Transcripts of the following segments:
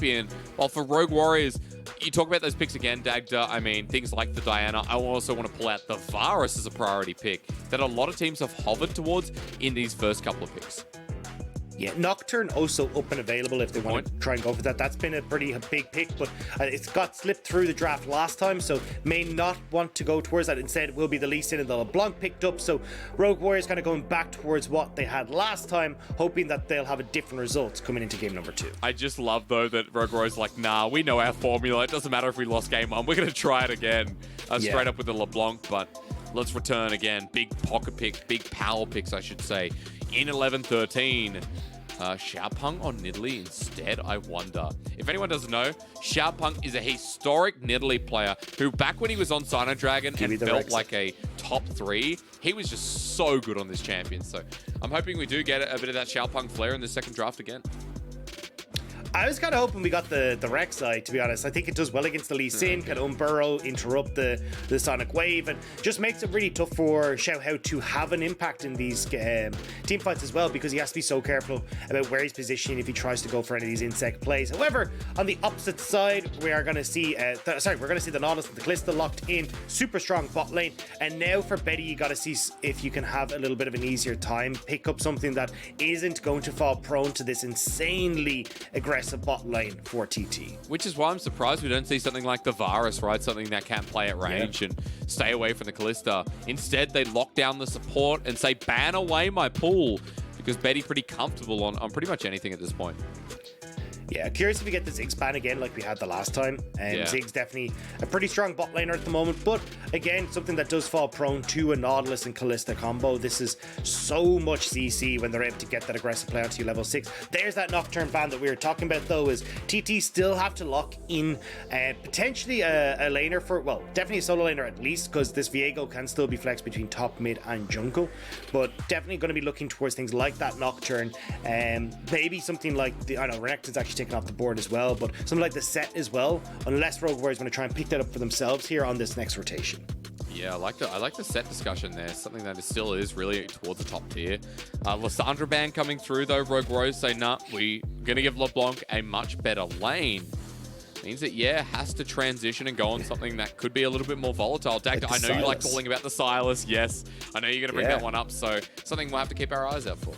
champion. While for Rogue Warriors, you talk about those picks again, Dagda. I mean, things like the Diana. I also want to pull out the Varus as a priority pick that a lot of teams have hovered towards in these first couple of picks. Yeah, Nocturne also up and available if they want to try and go for that. That's been a pretty big pick, but it's got slipped through the draft last time, so may not want to go towards that. Instead, it will be the Lee Sin and the LeBlanc picked up, so Rogue Warriors kind of going back towards what they had last time, hoping that they'll have a different result coming into game number 2. I just love, though, that Rogue Warriors like, nah, we know our formula. It doesn't matter if we lost game 1. We're going to try it again. Straight up with the LeBlanc, but let's return again. Big pocket pick, big power picks, I should say. In 11-13, Xiaopeng or Nidalee instead, I wonder. If anyone doesn't know, Xiaopeng is a historic Nidalee player who, back when he was on Sino Dragon and felt like a top 3, he was just so good on this champion. So I'm hoping we do get a bit of that Xiaopeng flair in the second draft again. I was kind of hoping we got the Rek'Sai, to be honest. I think it does well against the Lee Sin, can unburrow, interrupt the Sonic Wave, and just makes it really tough for Xiaohao to have an impact in these team fights as well, because he has to be so careful about where he's positioning if he tries to go for any of these insect plays. However, on the opposite side, we are going to see we're going to see the Nautilus and the Kalista locked in, super strong bot lane, and now for Betty, you got to see if you can have a little bit of an easier time, pick up something that isn't going to fall prone to this insanely aggressive bot lane for TT. Which is why I'm surprised we don't see something like the Varus, right? Something that can play at range and stay away from the Kalista. Instead, they lock down the support and say, ban away my pool, because Betty's pretty comfortable on pretty much anything at this point. Yeah, curious if we get the Ziggs ban again like we had the last time. Ziggs definitely a pretty strong bot laner at the moment, but again, something that does fall prone to a Nautilus and Kalista combo. This is so much CC when they're able to get that aggressive play onto you level 6. There's that Nocturne ban that we were talking about, though, is TT still have to lock in potentially a laner for, well, definitely a solo laner at least, because this Viego can still be flexed between top, mid, and jungle, but definitely going to be looking towards things like that Nocturne, maybe something like the, I know Renekton's actually taken off the board as well, but something like the set as well, unless Rogue Warriors want to try and pick that up for themselves here on this next rotation. Yeah, I like the set discussion there. Something that still is really towards the top tier. Lissandra ban coming through though. Rogue Warriors say, nah, we're gonna give LeBlanc a much better lane. Means that, has to transition and go on something that could be a little bit more volatile. Dagda, I know you like calling about the Silas. Yes, I know you're gonna bring that one up, so something we'll have to keep our eyes out for.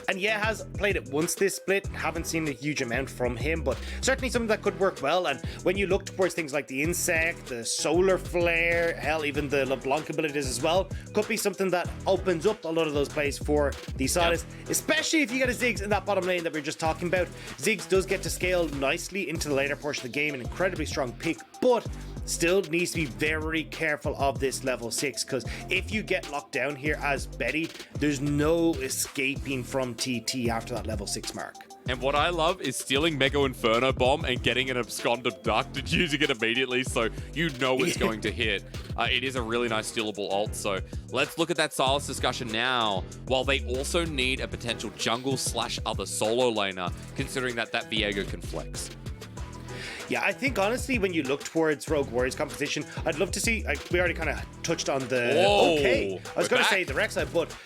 And has played it once this split, haven't seen a huge amount from him, but certainly something that could work well. And when you look towards things like the Insect, the Solar Flare, hell, even the LeBlanc abilities as well, could be something that opens up a lot of those plays for the Silas, especially if you get a Ziggs in that bottom lane that we were just talking about. Ziggs does get to scale nicely into the later portion of the game, an incredibly strong pick, but still needs to be very careful of this level 6, because if you get locked down here as Betty, there's no escaping from TT after that level 6 mark. And what I love is stealing Mega Inferno Bomb and getting an Abscond Abduct, using it immediately so you know it's going to hit. It is a really nice stealable ult, so let's look at that Silas discussion now, while they also need a potential jungle / other solo laner, considering that Viego can flex. Yeah, I think honestly, when you look towards Rogue Warriors composition, I'd love to see, we already kind of touched on the, I was going to say the Rek'Sai, but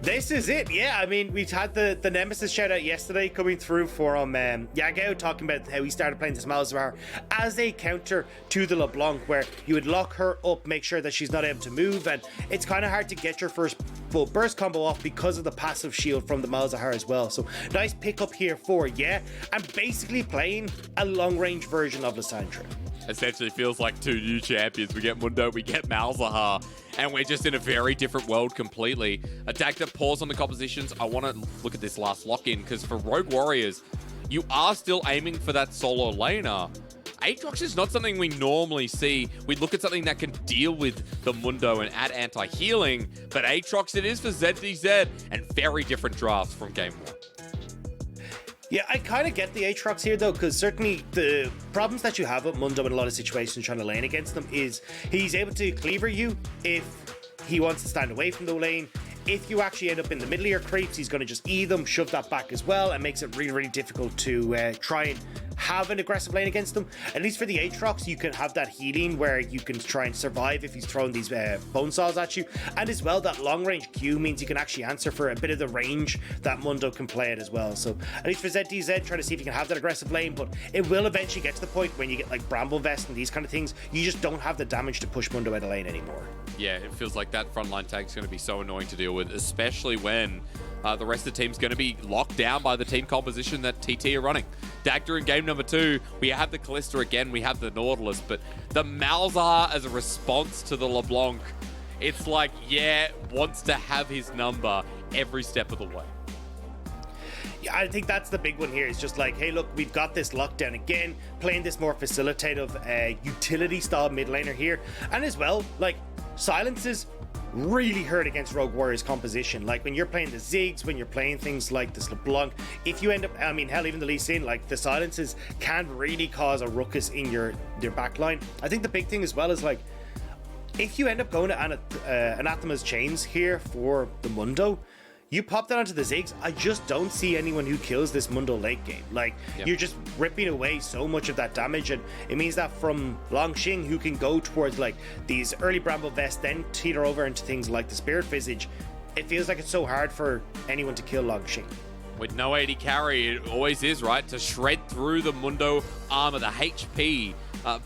this is it. Yeah, I mean, we've had the Nemesis shout out yesterday coming through from Xiaohao, talking about how he started playing this malzahar as a counter to the LeBlanc, where you would lock her up, make sure that she's not able to move, and it's kind of hard to get your first full burst combo off because of the passive shield from the malzahar as well. So nice pickup here for and basically playing a long range version of Lissandra. Essentially feels like two new champions. We get Mundo, we get Malzahar, and we're just in a very different world completely. Dagda, pause on the compositions. I want to look at this last lock-in, because for Rogue Warriors, you are still aiming for that solo laner. Aatrox is not something we normally see. We look at something that can deal with the Mundo and add anti-healing, but Aatrox it is for ZWuJi, and very different drafts from game 1. Yeah, I kind of get the Aatrox here though, because certainly the problems that you have with Mundo in a lot of situations trying to lane against them is he's able to cleaver you if he wants to stand away from the lane. If you actually end up in the middle of your creeps, he's going to just E them, shove that back as well, and makes it really, really difficult to try and have an aggressive lane against them. At least for the Aatrox, you can have that healing where you can try and survive if he's throwing these bone saws at you. And as well, that long range Q means you can actually answer for a bit of the range that Mundo can play it as well. So at least for ZDZ, try to see if you can have that aggressive lane, but it will eventually get to the point when you get like Bramble Vest and these kind of things, you just don't have the damage to push Mundo out of lane anymore. Yeah, it feels like that frontline tank is going to be so annoying to deal with, especially when the rest of the team's going to be locked down by the team composition that TT are running. Dagda in game number 2, we have the Kalista again, we have the Nautilus, but the Malzahar as a response to the LeBlanc, it's like, yeah, wants to have his number every step of the way. Yeah, I think that's the big one here. It's just like, hey, look, we've got this lockdown again, playing this more facilitative utility style mid laner here. And as well, like, silences really hurt against Rogue Warrior's composition. Like when you're playing the Ziggs, when you're playing things like this LeBlanc, if you end up, I mean, hell, even the Lee Sin, like the silences can really cause a ruckus in your back line. I think the big thing as well is like, if you end up going to Anathema's Chains here for the Mundo, you pop that onto the Ziggs, I just don't see anyone who kills this Mundo late game. Like, you're just ripping away so much of that damage, and it means that from Langx, who can go towards like these early Bramble Vest, then teeter over into things like the Spirit Visage, it feels like it's so hard for anyone to kill Langx. With no AD carry, it always is, right? To shred through the Mundo armor, the HP.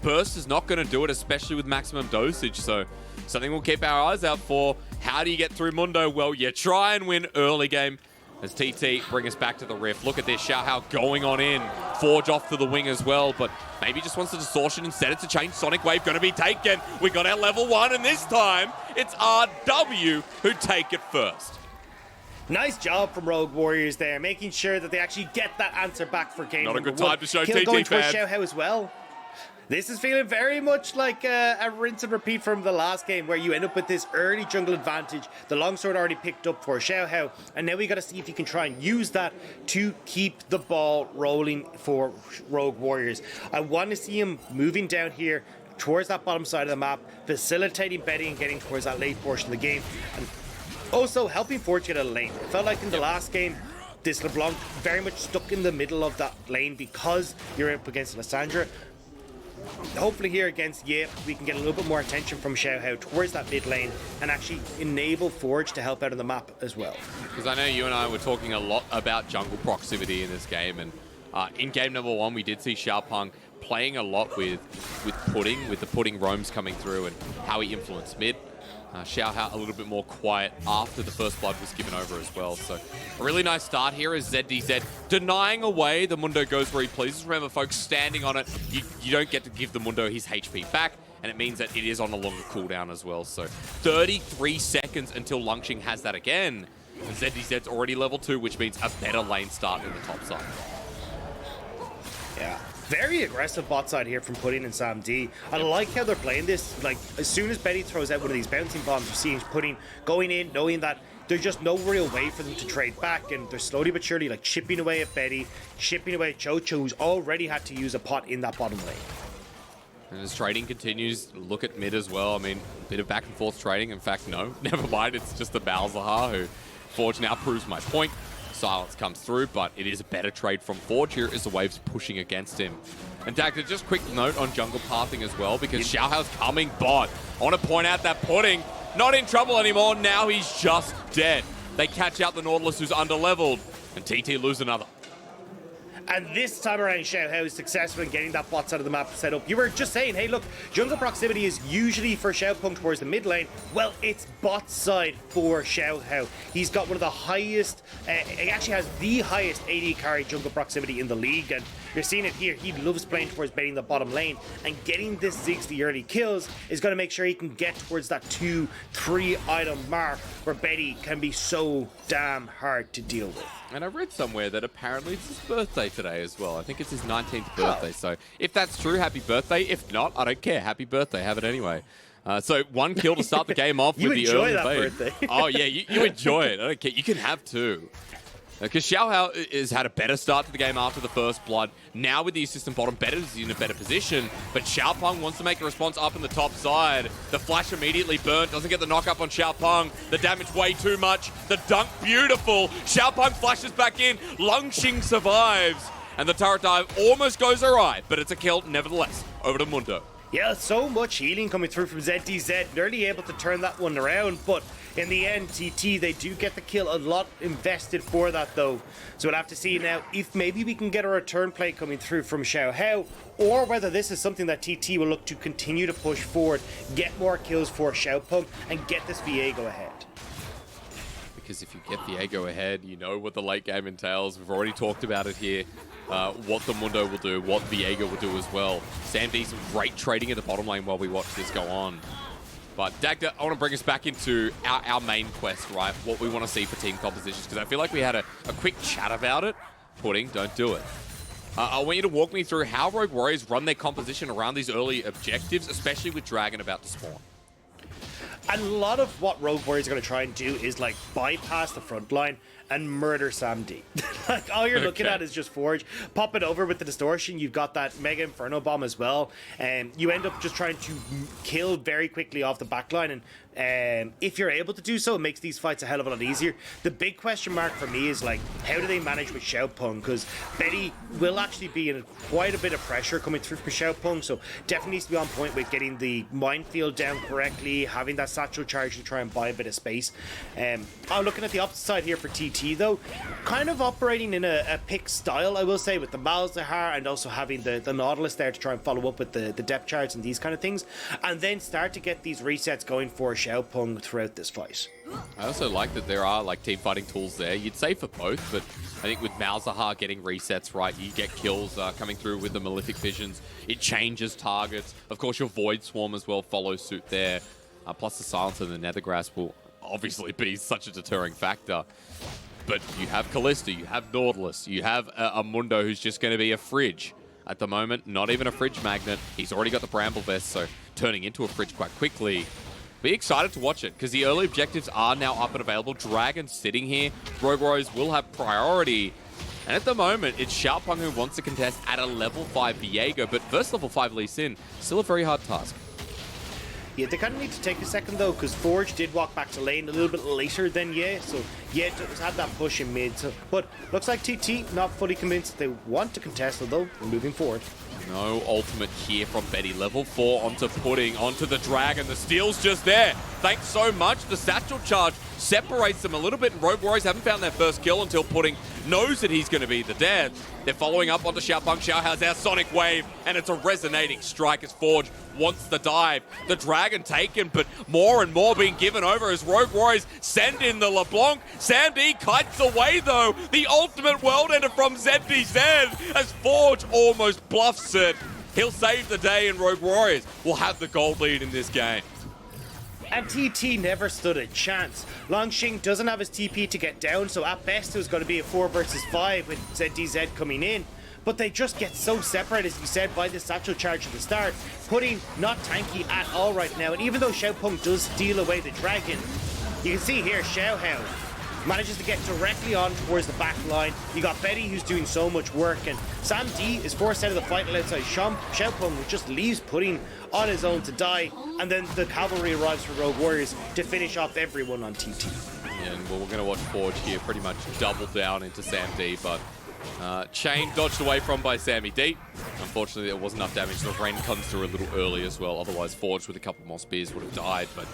Burst is not going to do it, especially with maximum dosage, so something we'll keep our eyes out for. How do you get through Mundo? Well, you try and win early game. As TT bring us back to the Rift. Look at this, Xiaohao going on in. Forge off to the wing as well, but maybe just wants the distortion instead. It's a chain Sonic Wave going to be taken. We got our level 1, and this time it's RW who take it first. Nice job from Rogue Warriors there, making sure that they actually get that answer back for game number 1. Not a good time to show Kill TT going towards fans. Xiaohao as well. This is feeling very much like a rinse and repeat from the last game, where you end up with this early jungle advantage. The longsword already picked up for Xiaohao, and now we got to see if you can try and use that to keep the ball rolling for Rogue Warriors. I want to see him moving down here towards that bottom side of the map, facilitating Betty and getting towards that late portion of the game, and also helping Forge get a lane. It felt like in the last game, this LeBlanc very much stuck in the middle of that lane because you're up against Lissandra. Hopefully here against Yip, we can get a little bit more attention from Xiaohao towards that mid lane and actually enable Forge to help out on the map as well. Because I know you and I were talking a lot about jungle proximity in this game, and in game number 1 we did see Xiaopeng playing a lot with Pudding, with the Pudding roams coming through and how he influenced mid. Xiaohao a little bit more quiet after the first blood was given over as well. So a really nice start here as ZDZ denying away the Mundo goes where he pleases. Remember, folks, standing on it, you don't get to give the Mundo his HP back, and it means that it is on a longer cooldown as well. So 33 seconds until Langx has that again. And ZDZ's already level 2, which means a better lane start in the top side. Yeah. Very aggressive bot side here from Pudding and Sam D. I like how they're playing this. Like, as soon as Betty throws out one of these bouncing bombs, you're seeing Pudding going in, knowing that there's just no real way for them to trade back, and they're slowly but surely like chipping away at Betty, chipping away at Chocho, who's already had to use a pot in that bottom lane. And as trading continues, look at mid as well. I mean, a bit of back and forth trading. In fact, no, never mind. It's just the malzahar who Forge now proves my point. Silence comes through, but it is a better trade from Forge here as the wave's pushing against him. And Dagda, just quick note on jungle pathing as well, because Xiaohao's coming bot. I want to point out that Pudding not in trouble anymore. Now he's just dead. They catch out the Nautilus, who's under-leveled, and TT lose another. And this time around, Xiaohao is successful in getting that bot side of the map set up. You were just saying, hey, look, jungle proximity is usually for Xiaopeng towards the mid lane. Well, it's bot side for Xiaohao. He's got one of the highest, he actually has the highest AD carry jungle proximity in the league. And you're seeing it here. He loves playing towards baiting the bottom lane. And getting this Ziggs the early kills is going to make sure he can get towards that 2-3 item mark where Betty can be so damn hard to deal with. And I read somewhere that apparently it's his birthday today as well. I think it's his 19th birthday. So if that's true, happy birthday. If not, I don't care. Happy birthday. Have it anyway. So 1 kill to start the game off with the early birthday. Oh, yeah, you enjoy it. I don't care. You can have 2. Because Xiaohao has had a better start to the game after the first blood. Now with the assistant bottom, Betty's in a better position. But Xiaopeng wants to make a response up in the top side. The flash immediately burnt. Doesn't get the knock up on Xiaopeng. The damage way too much. The dunk beautiful. Xiaopeng flashes back in. Langx survives. And the turret dive almost goes awry, but it's a kill nevertheless. Over to Mundo. Yeah, so much healing coming through from ZDZ, nearly able to turn that one around, but in the end, TT, they do get the kill. A lot invested for that, though. So we'll have to see now if maybe we can get a return play coming through from Xiaohao, or whether this is something that TT will look to continue to push forward, get more kills for Xiaopeng, and get this Viego ahead. Because if you get Viego ahead, you know what the late game entails. We've already talked about it here. What the Mundo will do, what Viego will do as well. SamD's great trading in the bottom lane while we watch this go on. But Dagda, I want to bring us back into our main quest, right? What we want to see for team compositions, because I feel like we had a quick chat about it. Pudding, don't do it. I want you to walk me through how Rogue Warriors run their composition around these early objectives, especially with Dragon about to spawn. A lot of what Rogue Warriors are going to try and do is like bypass the front line and murder SamD. Like all you're looking at is just Forge, pop it over with the distortion. You've got that Mega Inferno Bomb as well, and you end up just trying to kill very quickly off the backline. And if you're able to do so, it makes these fights a hell of a lot easier. The big question mark for me is like, how do they manage with Xiaopeng? Because Betty will actually be in quite a bit of pressure coming through for Xiaopeng, so definitely needs to be on point with getting the minefield down correctly, having that satchel charge to try and buy a bit of space. Looking at the opposite side here for TT though, kind of operating in a pick style, I will say, with the malzahar and also having the Nautilus there to try and follow up with the depth charts and these kind of things, and then start to get these resets going for Xiaopeng throughout this fight. I also like that there are like team fighting tools there. You'd say for both, but I think with malzahar getting resets right, you get kills coming through with the Malefic Visions. It changes targets. Of course, your Void Swarm as well follows suit there. Plus the Silence and the Nethergrass will obviously be such a deterring factor. But you have Kalista, you have Nautilus, you have a Mundo who's just going to be a fridge. At the moment, not even a fridge magnet. He's already got the Bramble Vest, so turning into a fridge quite quickly. Be excited to watch it, because the early objectives are now up and available. Dragon sitting here. Rogue Warriors will have priority. And at the moment, it's Xiaopeng who wants to contest at a level 5 Viego, but versus level 5 Lee Sin, still a very hard task. Yeah, they kind of need to take a second though, because Forge did walk back to lane a little bit later than Ye, so Ye does have that push in mid. So, but looks like TT not fully convinced they want to contest, although moving forward. No ultimate here from Betty. Level 4 onto Pudding, onto the Dragon. The steal's just there. Thanks so much. The satchel charge separates them a little bit, and Rogue Warriors haven't found their first kill until Pudding knows that he's going to be the dead. They're following up onto Xiaopeng. Xiaohao's our Sonic Wave, and it's a resonating strike as Forge wants the dive. The Dragon taken, but more and more being given over as Rogue Warriors send in the LeBlanc. SamD kites away, though. The ultimate world ender from ZDZ as Forge almost bluffs it. He'll save the day, and Rogue Warriors will have the gold lead in this game. And TT never stood a chance. Langx doesn't have his TP to get down, so at best it was going to be a 4 versus 5 with ZDZ coming in. But they just get so separated, as you said, by the satchel charge at the start. Pudding not tanky at all right now, and even though Xiaopeng does steal away the Dragon, you can see here Xiaohao manages to get directly on towards the back line. You got Betty who's doing so much work, and SamD is forced out of the fight outside Xiaopeng, who just leaves Pudding on his own to die, and then the cavalry arrives for Rogue Warriors to finish off everyone on TT. And well, we're going to watch Forge here pretty much double down into SamD, but chain dodged away from by Sammy D. Unfortunately, there wasn't enough damage. The rain comes through a little early as well. Otherwise, Forge with a couple more spears would have died, but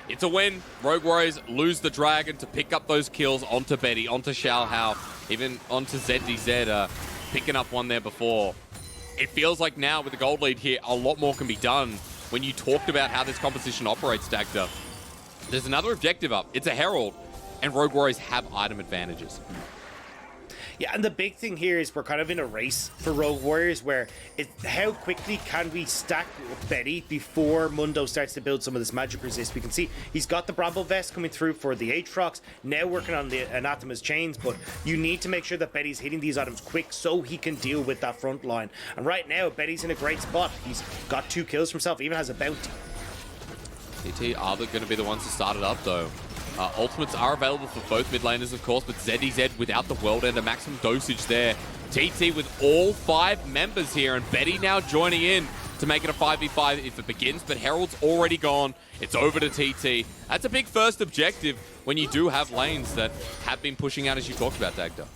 it's a win. Rogue Warriors lose the Dragon to pick up those kills onto Betty, onto Xiaohao, even onto ZDZ, picking up one there before. It feels like now with the gold lead here, a lot more can be done. When you talked about how this composition operates, Dagda, there's another objective up. It's a Herald, and Rogue Warriors have item advantages. Yeah, and the big thing here is we're kind of in a race for Rogue Warriors where how quickly can we stack Betty before Mundo starts to build some of this magic resist. We can see he's got the Bramble Vest coming through for the Aatrox, now working on the Anathema's Chains, but you need to make sure that Betty's hitting these items quick so he can deal with that front line. And right now, Betty's in a great spot. He's got 2 kills for himself, even has a bounty. TT are going to be the ones to start it up, though. Ultimates are available for both mid laners, of course, but ZDZ without the World Ender, maximum dosage there. TT with all 5 members here, and Betty now joining in to make it a 5v5 if it begins, but Herald's already gone. It's over to TT. That's a big first objective when you do have lanes that have been pushing out, as you talked about, Dagda.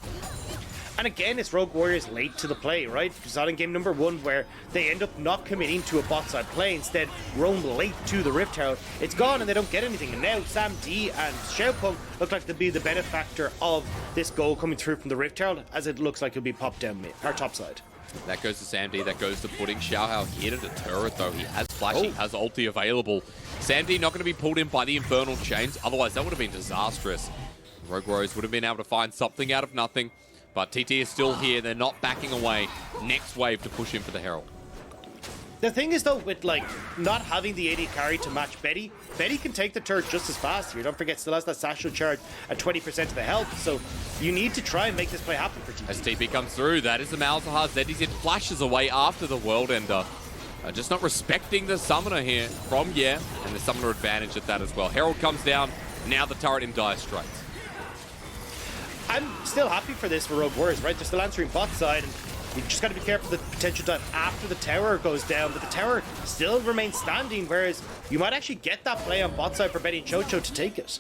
And again, it's Rogue Warriors late to the play, right? We saw it in game number 1 where they end up not committing to a bot side play, instead roam late to the Rift Herald. It's gone and they don't get anything. And now Sam D and Xiaopeng look like they'll be the benefactor of this goal coming through from the Rift Herald, as it looks like it'll be popped down mid, or top side. That goes to Sam D, that goes to putting Xiaohao here to the turret though. He has flash, he has ulti available. Sam D not going to be pulled in by the Infernal Chains, otherwise that would have been disastrous. Rogue Warriors would have been able to find something out of nothing, but TT is still here, they're not backing away. Next wave to push in for the Herald. The thing is though, with like not having the AD carry to match Betty can take the turret just as fast here. Don't forget, still has that satchel charge at 20% of the health, so you need to try and make this play happen for TT. As TP comes through, that is the malzahar. ZWuJi flashes away after the World Ender. Just not respecting the summoner here from and the summoner advantage at that as well. Herald comes down, now the turret in dire straits. I'm still happy for this for Rogue Warriors, right? They're still answering bot side, and you just got to be careful of the potential dive after the tower goes down, but the tower still remains standing, whereas you might actually get that play on bot side for Betty and Chocho to take it.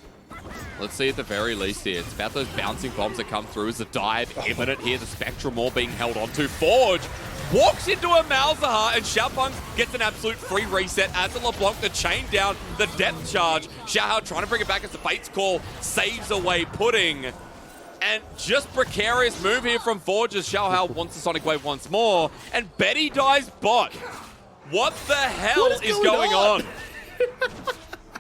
Let's see at the very least here. It's about those bouncing bombs that come through as the dive imminent here. The Spectrum all being held onto. Forge walks into a malzahar and Xiaopeng gets an absolute free reset as the LeBlanc, the chain down, the depth charge. Xiaohao trying to bring it back as the Fate's Call saves away Pudding. And just precarious move here from Forge as Xiaohao wants the Sonic Wave once more. And Betty dies bot. What the hell is going on?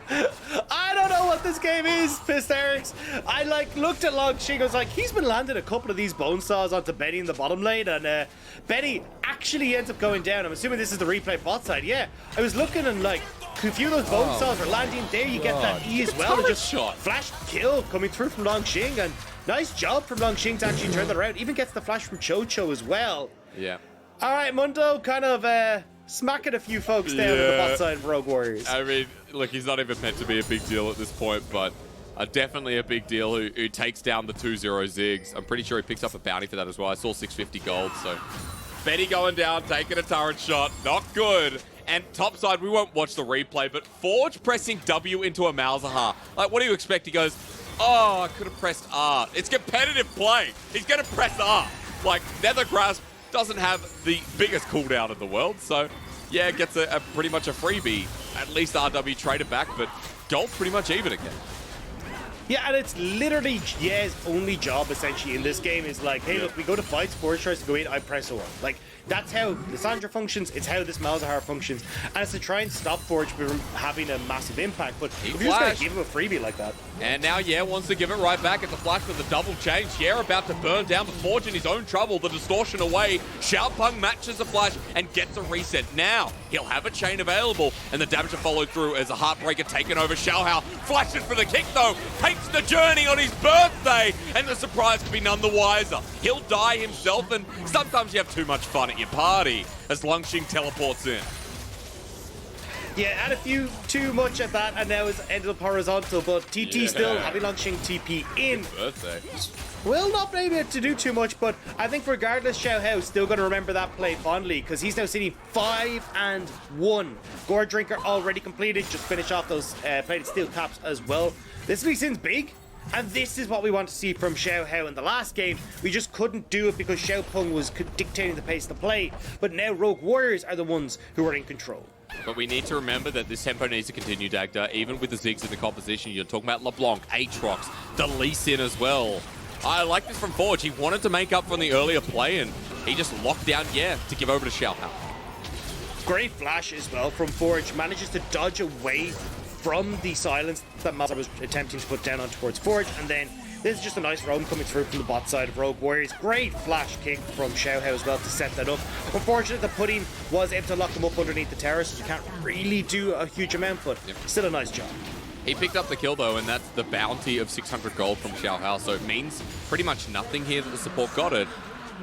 I don't know what this game is, Hysterics. I looked at Langx, I was like, he's been landing a couple of these bone saws onto Betty in the bottom lane, and Betty actually ends up going down. I'm assuming this is the replay bot side. Yeah, I was looking and like, a few of those bone saws are landing there. You get that E as well. Just flash kill coming through from Langx, and nice job from Langx to actually turn that around. Even gets the flash from Chocho as well. Yeah. All right, Mundo kind of smacking a few folks down on the bot side of Rogue Warriors. I mean, look, he's not even meant to be a big deal at this point, but definitely a big deal who takes down the 2-0 Ziggs. I'm pretty sure he picks up a bounty for that as well. I saw 650 gold, so Betty going down, taking a turret shot, not good. And topside, we won't watch the replay, but Forge pressing W into a malzahar. Like, what do you expect? He goes, oh, I could have pressed R. It's competitive play. He's going to press R. Like, Nether Grasp doesn't have the biggest cooldown in the world, so yeah, gets a pretty much a freebie. At least RW traded back, but gold's pretty much even again. Yeah, and it's literally Ye's only job essentially in this game is like, hey, look, we go to fights, Forge tries to go in, I press O. Like, that's how Lissandra functions, it's how this Malzahar functions, and it's to try and stop Forge from having a massive impact, but if you're just going to give him a freebie like that. And now wants to give it right back at the flash with the double change. About to burn down, but Forge in his own trouble, the distortion away. Xiaopeng matches the flash and gets a reset. Now, he'll have a chain available, and the damage to follow through as a Heartbreaker taken over. Xiaohao flashes for the kick though, takes the journey on his birthday, and the surprise could be none the wiser. He'll die himself, and sometimes you have too much fun at your party as Langx teleports in. Yeah, add a few too much at that, and now it's ended up horizontal, but TT still having Langx TP in. Birthday. Will not be able to do too much, but I think regardless, Xiaohao still going to remember that play fondly, because he's now sitting 5-1. Gore Drinker already completed, just finish off those plated steel caps as well. This week's in's big, and this is what we want to see from Xiaohao. In the last game, we just couldn't do it because Xiaopeng was dictating the pace of the play, but now Rogue Warriors are the ones who are in control. But we need to remember that this tempo needs to continue, Dagda, even with the Ziggs in the composition. You're talking about LeBlanc, Aatrox, the Lee Sin as well. I like this from Forge. He wanted to make up from the earlier play, and he just locked down, to give over to Xiaohao. Great flash as well from Forge. Manages to dodge away from the silence that Malzahar was attempting to put down on towards Forge, and then this is just a nice roam coming through from the bot side of Rogue Warriors. Great flash kick from Xiaohao as well to set that up. Unfortunately, the Pudding was able to lock them up underneath the tower, so you can't really do a huge amount, but still a nice job. He picked up the kill though, and that's the bounty of 600 gold from Xiaohao, so it means pretty much nothing here that the support got it.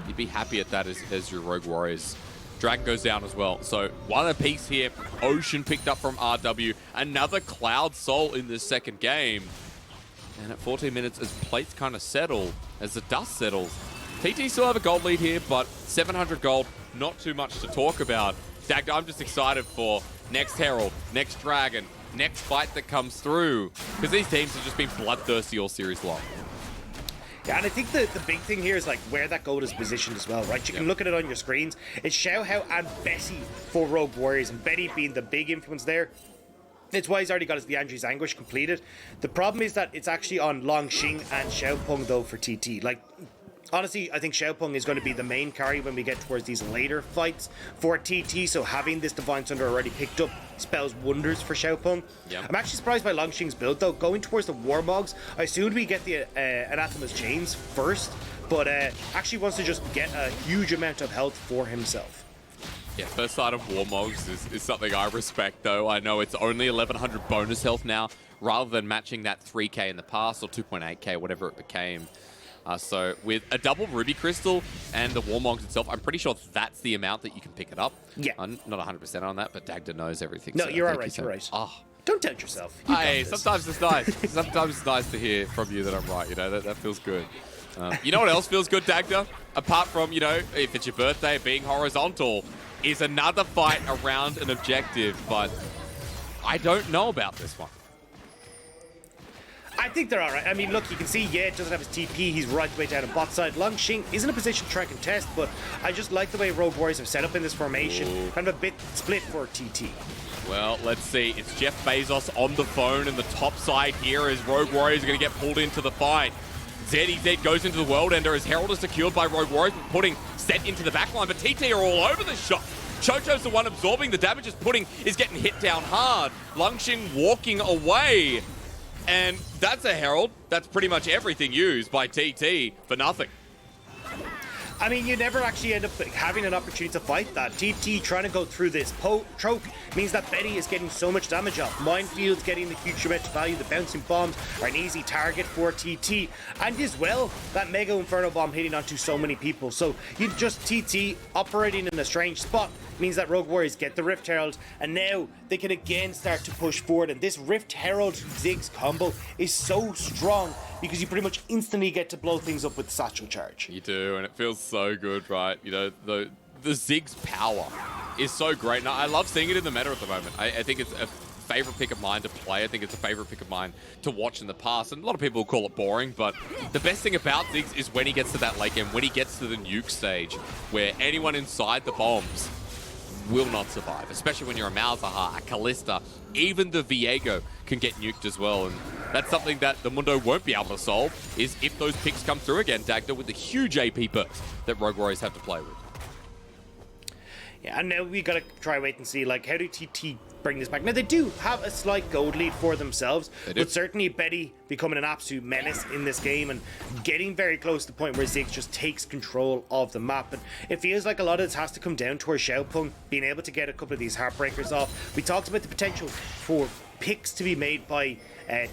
You'd be happy at that as your Rogue Warriors. Dragon goes down as well, so one apiece here. Ocean picked up from RW. Another Cloud Soul in this second game. And at 14 minutes, as plates kind of settle, as the dust settles, TT still have a gold lead here, but 700 gold, not too much to talk about. Dagda, I'm just excited for next Herald, next Dragon, next fight that comes through, because these teams have just been bloodthirsty all series long. Yeah, and I think the big thing here is like where that gold is positioned as well, right? You can look at it on your screens. It's Xiaohao and Betty for Rogue Warriors, and Betty being the big influence there. It's why he's already got his Liandry's Anguish completed. The problem is that it's actually on Langx and Xiaopeng though for TT. Like, honestly, I think Xiaopeng is going to be the main carry when we get towards these later fights for TT, so having this Divine Thunder already picked up spells wonders for Xiaopeng. Yep. I'm actually surprised by Langxing's build though. Going towards the Warmogs, I assumed we get the Anathema's Chains first, but actually wants to just get a huge amount of health for himself. Yeah, first sight of Warmogs is something I respect, though. I know it's only 1100 bonus health now, rather than matching that 3k in the past, or 2.8k, whatever it became. So with a double Ruby Crystal and the Warmogs itself, I'm pretty sure that's the amount that you can pick it up. Yeah. I'm not 100% on that, but Dagda knows everything. No, so you're all right, you're right. Oh. Don't doubt yourself. Hey, sometimes it's nice. Sometimes it's nice to hear from you that I'm right, you know, that feels good. You know what else feels good, Dagda? Apart from, you know, if it's your birthday, being horizontal, is another fight around an objective, but I don't know about this one. I think they're alright. I mean, look, you can see, yeah, it doesn't have his TP. He's right the way down the bot side. Langx is in a position to try and contest, but I just like the way Rogue Warriors are set up in this formation. Ooh. Kind of a bit split for TT. Well, let's see. It's Jeff Bezos on the phone, and the top side here is Rogue Warriors are going to get pulled into the fight. ZWuJi goes into the World Ender as Herald is secured by Rogue Warriors, putting Set into the backline, but TT are all over the shot. Chocho's the one absorbing the damage, is getting hit down hard. Langx walking away. And that's a Herald. That's pretty much everything used by TT for nothing. I mean, you never actually end up having an opportunity to fight that. TT trying to go through this choke means that Betty is getting so much damage off. Minefields getting the huge amount of value. The bouncing bombs are an easy target for TT. And as well, that Mega Inferno Bomb hitting onto so many people. So you just TT operating in a strange spot means that Rogue Warriors get the Rift Herald, and now they can again start to push forward. And this Rift Herald Ziggs combo is so strong because you pretty much instantly get to blow things up with Satchel Charge. You do, and it feels so good, right? You know, the Ziggs power is so great. And I love seeing it in the meta at the moment. I think it's a favorite pick of mine to play. I think it's a favorite pick of mine to watch in the past. And a lot of people call it boring, but the best thing about Ziggs is when he gets to that late game, when he gets to the nuke stage, where anyone inside the bombs will not survive, especially when you're a Malzahar, a Kalista, even the Viego can get nuked as well, and that's something that the Mundo won't be able to solve, is if those picks come through again, Dagda, with the huge AP burst that Rogue Warriors have to play with. Yeah, and now we gotta try wait and see, like, how do TT bring this back? Now, they do have a slight gold lead for themselves, but certainly Betty becoming an absolute menace in this game and getting very close to the point where Ziggs just takes control of the map. And it feels like a lot of this has to come down towards Xiaopeng being able to get a couple of these heartbreakers off. We talked about the potential for picks to be made by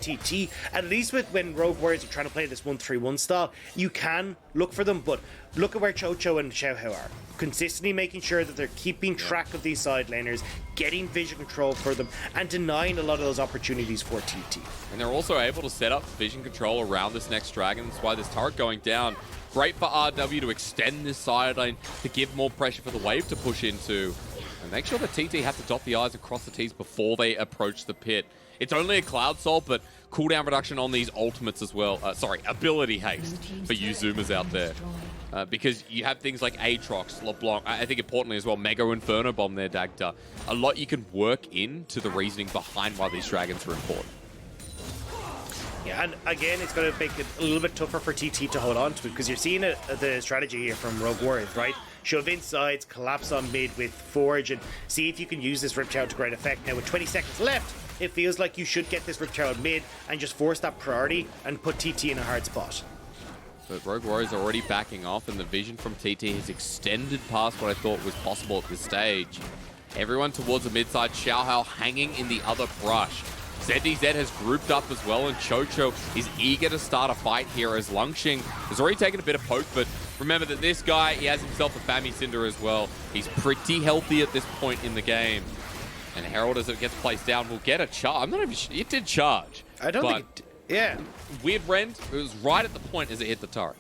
TT, at least with when Rogue Warriors are trying to play this 1-3-1 style, you can look for them, but look at where Chocho and Xiaohao are. Consistently making sure that they're keeping track of these side laners, getting vision control for them, and denying a lot of those opportunities for TT. And they're also able to set up vision control around this next dragon. That's why this turret going down. Great for RW to extend this side lane, to give more pressure for the wave to push into. And make sure that TT have to dot the I's and cross the T's before they approach the pit. It's only a Cloud Soul, but cooldown reduction on these ultimates as well. Ability haste for you Zoomers out there. Because you have things like Aatrox, LeBlanc, I think importantly as well, Mega Inferno Bomb there, Dagda. A lot you can work into the reasoning behind why these dragons are important. Yeah, and again, it's going to make it a little bit tougher for TT to hold on to it, because you're seeing the strategy here from Rogue Warriors, right? Shove in sides, collapse on mid with Forge, and see if you can use this Rift Herald to great effect. Now, with 20 seconds left, it feels like you should get this Rift Herald mid and just force that priority and put TT in a hard spot. But Rogue Warriors are already backing off, and the vision from TT has extended past what I thought was possible at this stage. Everyone towards the mid-side, Xiaohao hanging in the other brush. ZDZ has grouped up as well, and Chocho is eager to start a fight here as Langx has already taken a bit of poke, but remember that this guy, he has himself a Fami Cinder as well. He's pretty healthy at this point in the game. And Herald, as it gets placed down, will get a charge. I'm not even sure. It did charge. I don't think it, yeah. Weird Rend, it was right at the point as it hit the turret.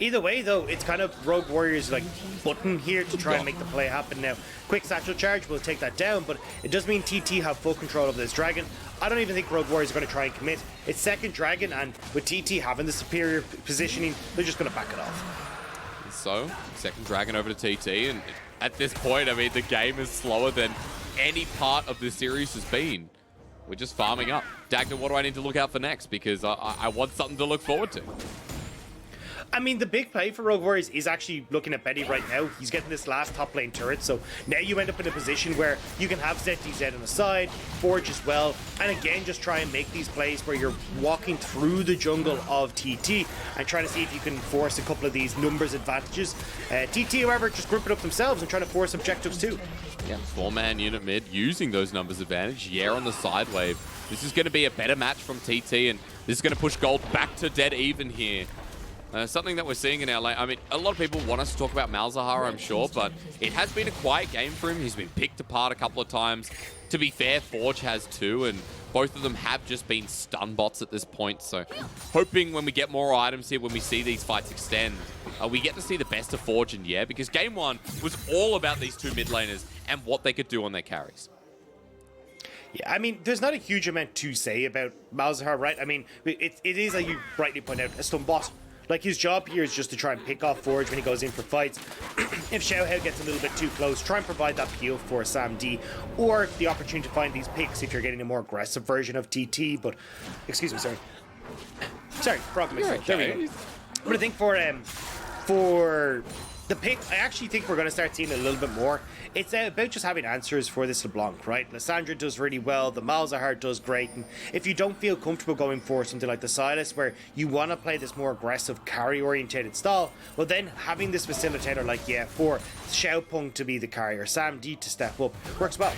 Either way, though, it's kind of Rogue Warrior's like button here to try and make the play happen now. Quick satchel charge will take that down, but it does mean TT have full control of this dragon. I don't even think Rogue Warriors are going to try and commit. It's second dragon, and with TT having the superior positioning, they're just going to back it off. So, second dragon over to TT, and at this point, I mean, the game is slower than any part of this series has been. We're just farming up. Dagda, what do I need to look out for next? Because I want something to look forward to. I mean, the big play for Rogue Warriors is actually looking at Betty right now. He's getting this last top lane turret, so now you end up in a position where you can have ZWuJi on the side, Forge as well, and again, just try and make these plays where you're walking through the jungle of TT and trying to see if you can force a couple of these numbers advantages. TT, however, just grouping up themselves and trying to force objectives too. Yeah, 4-man unit mid using those numbers advantage. Yeah, on the side wave. This is going to be a better match from TT, and this is going to push gold back to dead even here. Something that we're seeing in our lane. I mean, a lot of people want us to talk about Malzahar, I'm sure, but it has been a quiet game for him. He's been picked apart a couple of times. To be fair, Forge has too, and both of them have just been stun bots at this point. So hoping when we get more items here, when we see these fights extend, we get to see the best of Forge and Yeah, because game one was all about these two mid laners and what they could do on their carries. Yeah, I mean, there's not a huge amount to say about Malzahar, right? I mean, it is, like you rightly point out, a stun bot. Like, his job here is just to try and pick off Forge when he goes in for fights. If Xiaohao gets a little bit too close, try and provide that peel for Sam D, or the opportunity to find these picks if you're getting a more aggressive version of TT. But, excuse me, sorry, frog myself. Okay. There we go. But I think for the pick, I actually think we're going to start seeing a little bit more. It's about just having answers for this LeBlanc, right? Lissandra does really well, the Malzahar does great, and if you don't feel comfortable going for something like the Silas, where you want to play this more aggressive, carry-orientated style, well then having this facilitator like, yeah, for Xiaopeng to be the carrier, Sam D to step up, works well.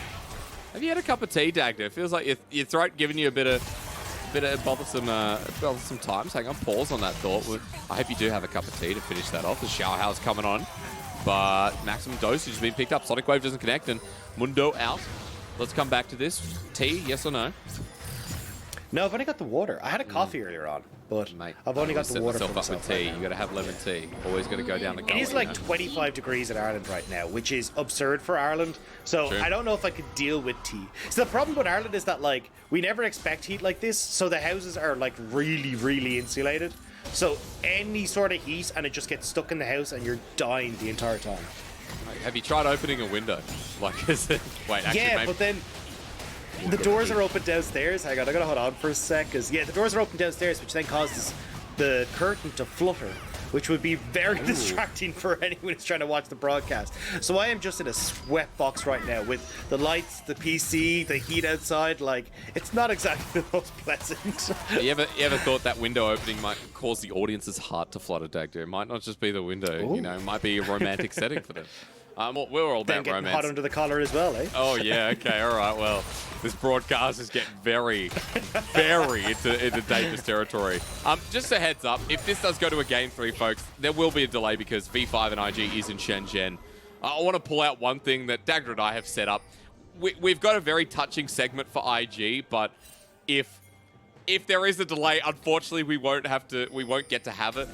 Have you had a cup of tea, Dagda? It feels like your throat giving you a bit of bothersome times. Hang on, pause on that thought. I hope you do have a cup of tea to finish that off. The Xiaohao's coming on, but maximum dosage has been picked up. Sonic Wave doesn't connect, and Mundo out. Let's come back to this. Tea, yes or no? No, I've only got the water. I had a coffee earlier on, but Mate, I've only got the water for myself up with tea. You got to have lemon tea. Always got to go down the gully. It is like 25 degrees in Ireland right now, which is absurd for Ireland. So True. I don't know if I could deal with tea. So the problem with Ireland is that, like, we never expect heat like this. So the houses are like really, really insulated. So any sort of heat and it just gets stuck in the house and you're dying the entire time. Have you tried opening a window? Like, is it? Wait, actually, Yeah, maybe. but then the doors are open downstairs. Hang on, I gotta hold on for a sec. Cause yeah, the doors are open downstairs, which then causes the curtain to flutter, which would be very distracting for anyone who's trying to watch the broadcast. So I am just in a sweat box right now with the lights, the PC, the heat outside. Like, it's not exactly the most pleasant. You ever thought that window opening might cause the audience's heart to flutter, Dagda? It might not just be the window. Ooh. You know, it might be a romantic setting for them. We're all Then about getting romance. hot under the collar as well, eh? Oh, yeah, okay, all right. Well, this broadcast is getting very, very into dangerous territory. Just a heads up, if this does go to a Game 3, folks, there will be a delay because V5 and IG is in Shenzhen. I want to pull out one thing that Dagda and I have set up. We've got a very touching segment for IG, but if there is a delay, unfortunately, we won't get to have it.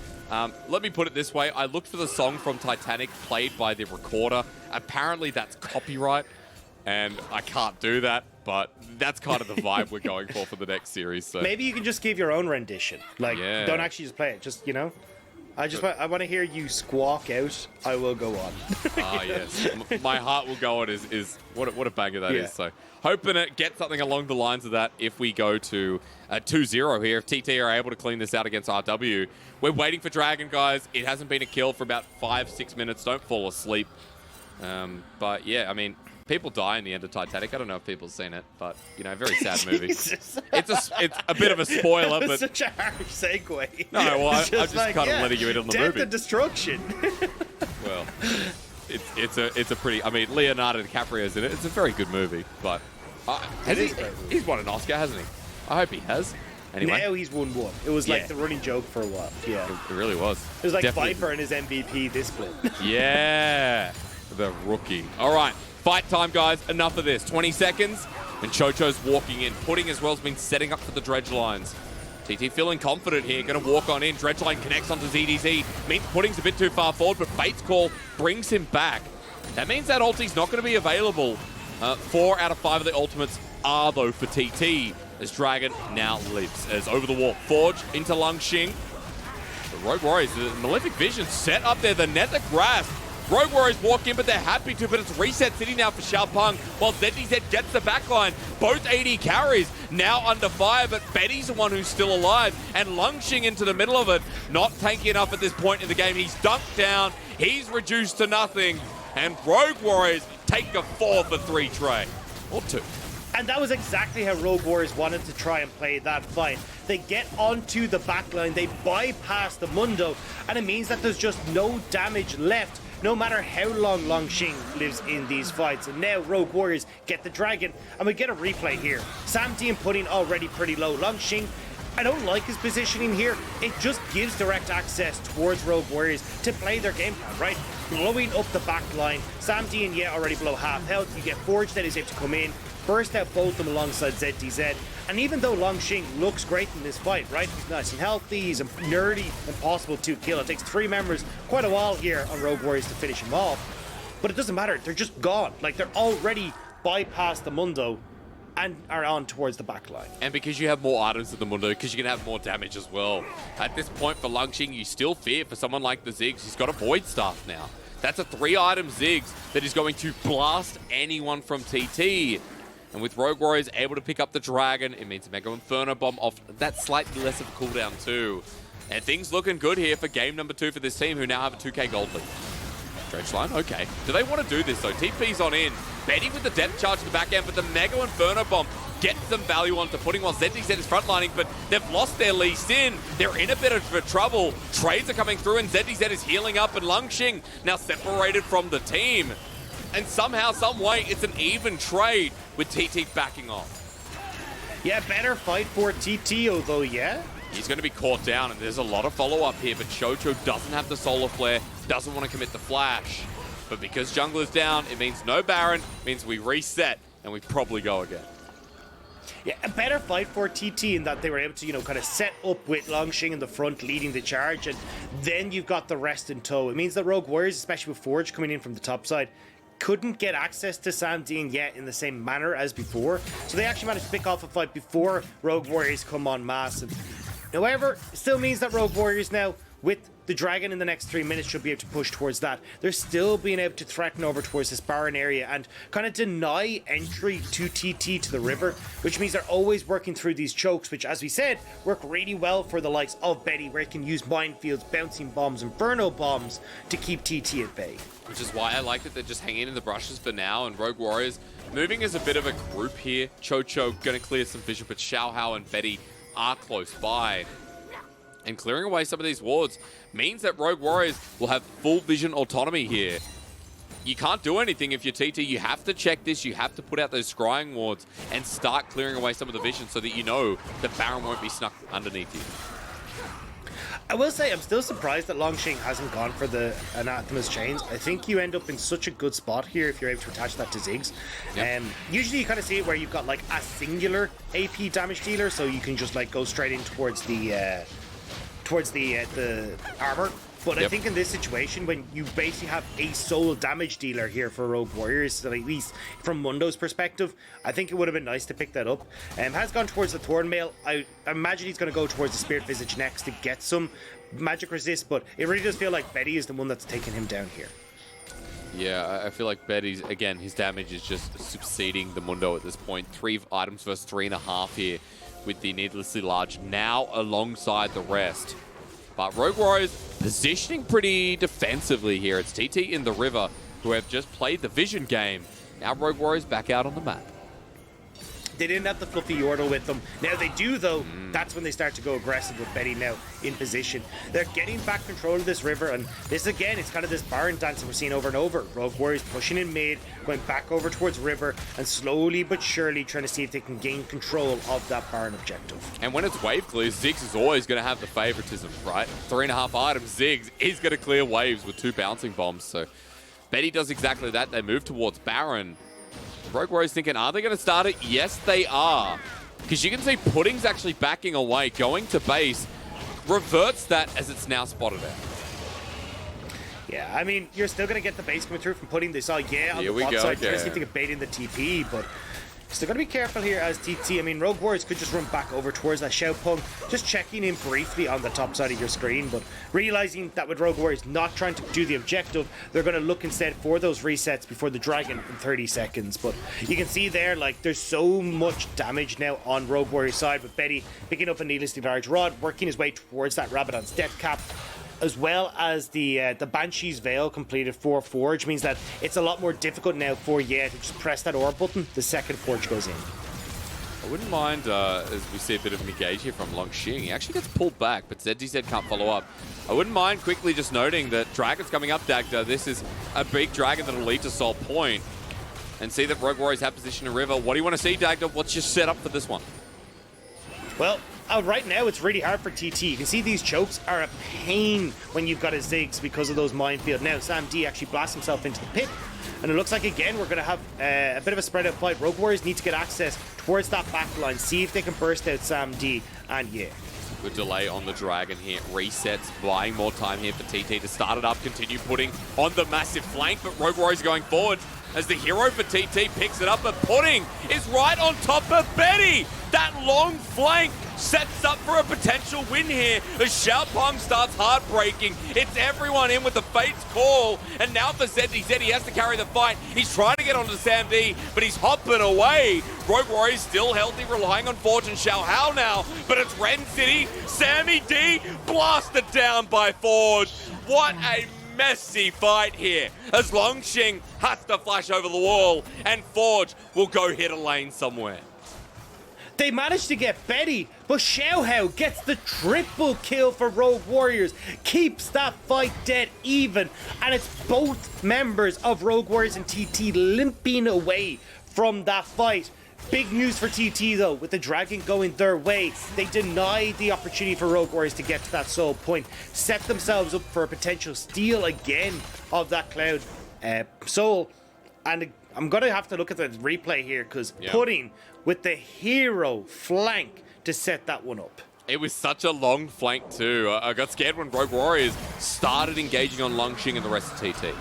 Let me put it this way. I looked for the song from Titanic played by the recorder. Apparently, that's copyright, and I can't do that, but that's kind of the vibe we're going for the next series. So Maybe you can just give your own rendition. Like, Yeah. don't actually just play it. Just, you know, I want to hear you squawk out, I will go on. Ah, yes. My heart will go on is what a banger that is. So hoping to get something along the lines of that if we go to 2-0 here. If TT are able to clean this out against RW. We're waiting for Dragon, guys. It hasn't been a kill for about 5-6 minutes. Don't fall asleep. But yeah, I mean, people die in the end of Titanic. I don't know if people have seen it, but, you know, very sad movie. Jesus. It's a bit of a spoiler, It's but... such a harsh segue. No, well, I'm just like, kind of letting you in on the death movie. and destruction. Well, it's a pretty... I mean, Leonardo DiCaprio's in it. It's a very good movie, but... he's won an Oscar, hasn't he? I hope he has. Anyway. Now he's won one. It was like the running joke for a while. Yeah. It really was. It was like Definitely. Viper and his MVP this split. Yeah. The rookie. All right. Fight time, guys. Enough of this. 20 seconds. And Chocho's walking in. Pudding as well has been setting up for the dredge lines. TT feeling confident here, going to walk on in. Dredgeline connects onto ZDZ. Means Pudding's a bit too far forward, but Fate's Call brings him back. That means that ulti's not going to be available. 4 out of 5 of the ultimates are, though, for TT, as Dragon now lives. As over the wall, Forge into Langx. The Rogue Warriors, the Malefic Vision set up there, the net, the grasp. Rogue Warriors walk in, but they're happy to, but it's Reset City now for Xiaopeng, while ZDZ gets the backline. Both AD carries now under fire, but Betty's the one who's still alive, and Langx into the middle of it, not tanky enough at this point in the game. He's dunked down, he's reduced to nothing, and Rogue Warriors take a 4 for 3 tray, or 2. And that was exactly how Rogue Warriors wanted to try and play that fight. They get onto the backline, they bypass the Mundo, and it means that there's just no damage left, no matter how long Langx lives in these fights. And now Rogue Warriors get the Dragon, and we get a replay here. Sam D and Pudding already pretty low. Langx, I don't like his positioning here. It just gives direct access towards Rogue Warriors to play their game plan, right? Blowing up the back line. Sam D and already below half health. You get Forge that is able to come in, burst out both of them alongside ZDZ. And even though Langx looks great in this fight, right? He's nice and healthy, he's a nerdy, impossible to kill. It takes 3 members quite a while here on Rogue Warriors to finish him off. But it doesn't matter, they're just gone. Like, they're already bypassed the Mundo and are on towards the back line. And because you have more items than the Mundo, because you can have more damage as well. At this point for Langx, you still fear for someone like the Ziggs. He's got a Void Staff now. That's a 3-item Ziggs that is going to blast anyone from TT. And with Rogue Warriors able to pick up the Dragon, it means Mega Inferno Bomb off that slightly less of a cooldown too. And things looking good here for game number 2 for this team, who now have a 2k gold lead. Dredgeline, okay. Do they want to do this though? TP's on in. Betty with the depth charge to the back end, but the Mega Inferno Bomb gets some value onto Pudding while ZDZ is frontlining, but they've lost their Lee Sin. They're in a bit of trouble. Trades are coming through and ZDZ is healing up, and Langx now separated from the team. And somehow, some way, it's an even trade with TT backing off. Yeah, better fight for TT, though, yeah? He's going to be caught down, and there's a lot of follow-up here, but QiuQiu doesn't have the Solar Flare, doesn't want to commit the Flash. But because jungler's down, it means no Baron, means we reset, and we probably go again. Yeah, a better fight for TT in that they were able to, kind of set up with Langx in the front leading the charge, and then you've got the rest in tow. It means that Rogue Warriors, especially with Forge coming in from the top side, couldn't get access to Sam Dean yet in the same manner as before. So they actually managed to pick off a fight before Rogue Warriors come en masse. And however, it still means that Rogue Warriors now, with the Dragon in the next 3 minutes, should be able to push towards that. They're still being able to threaten over towards this Baron area and kind of deny entry to TT to the river, which means they're always working through these chokes, which, as we said, work really well for the likes of Betty, where it can use minefields, bouncing bombs, inferno bombs to keep TT at bay. Which is why I like that they're just hanging in the brushes for now, and Rogue Warriors moving as a bit of a group here. QiuQiu going to clear some vision, but Xiaohao and Betty are close by. And clearing away some of these wards means that Rogue Warriors will have full vision autonomy here. You can't do anything if you're TT. You have to check this. You have to put out those scrying wards and start clearing away some of the vision so that you know that Baron won't be snuck underneath you. I will say, I'm still surprised that Langx hasn't gone for the Anathema's Chains. I think you end up in such a good spot here if you're able to attach that to Ziggs. Yep. Usually you kind of see it where you've got like a singular AP damage dealer, so you can just like go straight in towards the armor. But I think in this situation, when you basically have a sole damage dealer here for Rogue Warriors, so at least from Mundo's perspective, I think it would have been nice to pick that up. Has gone towards the Thornmail. I imagine he's going to go towards the Spirit Visage next to get some magic resist, but it really does feel like Betty is the one that's taking him down here. Yeah, I feel like Betty's, again, his damage is just succeeding the Mundo at this point. 3 items versus 3.5 here with the needlessly large now alongside the rest. But Rogue Warriors positioning pretty defensively here. It's TT in the river, who have just played the vision game. Now Rogue Warriors back out on the map. They didn't have the fluffy Yordle with them. Now they do, though. That's when they start to go aggressive with Betty now in position. They're getting back control of this river, and this, again, it's kind of this Baron dance that we're seeing over and over. Rogue Warriors pushing in mid, going back over towards river, and slowly but surely trying to see if they can gain control of that Baron objective. And when it's wave clear, Ziggs is always going to have the favoritism, right? 3.5 items, Ziggs is going to clear waves with 2 bouncing bombs. So Betty does exactly that. They move towards Baron. Rogue Warriors thinking, are they going to start it? Yes, they are. Because you can see Pudding's actually backing away, going to base, reverts that as it's now spotted out. Yeah, I mean, you're still going to get the base coming through from Pudding. They saw, on the bot side, trying to see if they can bait in the TP, but still got to be careful here as TT. I mean, Rogue Warriors could just run back over towards that Xiaopeng, just checking in briefly on the top side of your screen, but realizing that with Rogue Warriors not trying to do the objective, they're going to look instead for those resets before the Dragon in 30 seconds. But you can see there, like, there's so much damage now on Rogue Warriors' side, with Betty picking up a needlessly large rod, working his way towards that Rabadon's death cap, as well as the Banshee's Veil completed for Forge, means that it's a lot more difficult now for Ye to just press that orb button the second Forge goes in. I wouldn't mind, as we see a bit of an engage here from Langx. He actually gets pulled back, but ZWuJi can't follow up. I wouldn't mind quickly just noting that Dragon's coming up, Dagda. This is a big Dragon that'll lead to Soul Point. And see that Rogue Warriors have position in River. What do you want to see, Dagda? What's your setup for this one? Well, right now it's really hard for TT. You can see these chokes are a pain when you've got a Ziggs because of those minefield. Now Sam D actually blasts himself into the pit, and it looks like again we're going to have a bit of a spread out fight. Rogue Warriors need to get access towards that back line, see if they can burst out Sam D and yeah. Good delay on the Dragon here. Resets, buying more time here for TT to start it up, continue putting on the massive flank, but Rogue Warriors going forward as the hero for TT picks it up, but Pudding is right on top of Betty. That long flank sets up for a potential win here as Xiaopeng starts heartbreaking. It's everyone in with the Fate's Call, and now for ZWuJi, he has to carry the fight. He's trying to get onto Sam D, but he's hopping away. Rogue Warriors still healthy, relying on Forge and Xiaohao now, but it's Ren City. Sammy D blasted down by Forge. What a messy fight here as Langx has to flash over the wall and Forge will go hit a lane somewhere. They managed to get Betty, but Xiaohao gets the triple kill for Rogue Warriors, keeps that fight dead even, and it's both members of Rogue Warriors and TT limping away from that fight. Big news for TT though, with the Dragon going their way. They denied the opportunity for Rogue Warriors to get to that Soul Point, set themselves up for a potential steal again of that Cloud Soul. And I'm going to have to look at the replay here because Pudding with the hero flank to set that one up. It was such a long flank too. I got scared when Rogue Warriors started engaging on Langx and the rest of TT.